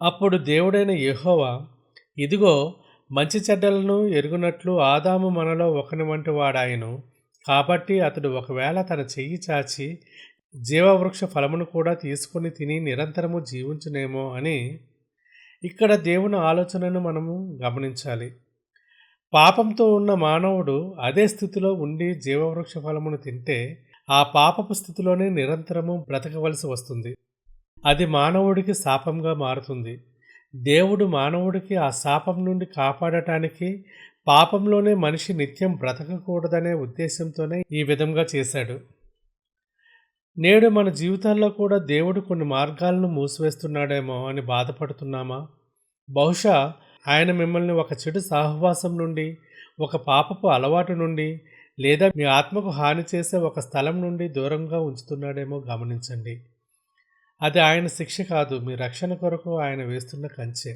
అప్పుడు దేవుడైన యెహోవా, ఇదిగో, మంచి చెడ్డలను ఎరుగునట్లు ఆదాము మనలో ఒకని వంటి వాడాయెను. కాబట్టి అతడు ఒకవేళ తన చెయ్యి చాచి జీవవృక్ష ఫలమును కూడా తీసుకొని తిని నిరంతరము జీవించునేమో అని ఇక్కడ దేవుని ఆలోచనను మనము గమనించాలి. పాపంతో ఉన్న మానవుడు అదే స్థితిలో ఉండి జీవవృక్ష ఫలమును తింటే ఆ పాపపు స్థితిలోనే నిరంతరము బ్రతకవలసి వస్తుంది. అది మానవుడికి శాపంగా మారుతుంది. దేవుడు మానవుడికి ఆ శాపం నుండి కాపాడటానికి పాపంలోనే మనిషి నిత్యం బ్రతకకూడదనే ఉద్దేశంతోనే ఈ విధంగా చేశాడు. నేడు మన జీవితాల్లో కూడా దేవుడు కొన్ని మార్గాలను మూసివేస్తున్నాడేమో అని బాధపడుతున్నామా? బహుశా ఆయన మిమ్మల్ని ఒక చెడు సహవాసం నుండి, ఒక పాపపు అలవాటు నుండి, లేదా మీ ఆత్మకు హాని చేసే ఒక స్థలం నుండి దూరంగా ఉంచుతున్నాడేమో గమనించండి. అది ఆయన శిక్ష కాదు, మీ రక్షణ కొరకు ఆయన వేస్తున్న కంచె.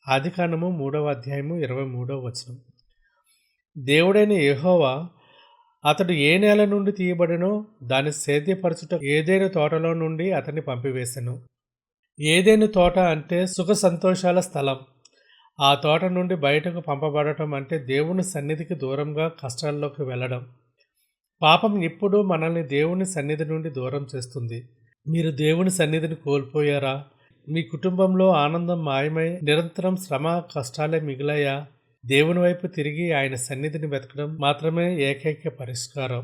ఆదికాండము 3వ అధ్యాయము 23వ వచనం. దేవుడైన యెహోవా అతడు ఏ నేల నుండి తీయబడినో దాన్ని సేద్యపరచుట ఏదైనా తోటలో నుండి అతన్ని పంపివేశెను. ఏదైనా తోట అంటే సుఖ సంతోషాల స్థలం. ఆ తోట నుండి బయటకు పంపబడటం అంటే దేవుని సన్నిధికి దూరంగా కష్టాల్లోకి వెళ్ళడం. పాపం ఎప్పుడూ మనల్ని దేవుని సన్నిధి నుండి దూరం చేస్తుంది. మీరు దేవుని సన్నిధిని కోల్పోయారా? మీ కుటుంబంలో ఆనందం మాయమై నిరంతరం శ్రమ, కష్టాలే మిగిలాయా? దేవుని వైపు తిరిగి ఆయన సన్నిధిని వెతకడం మాత్రమే ఏకైక పరిష్కారం.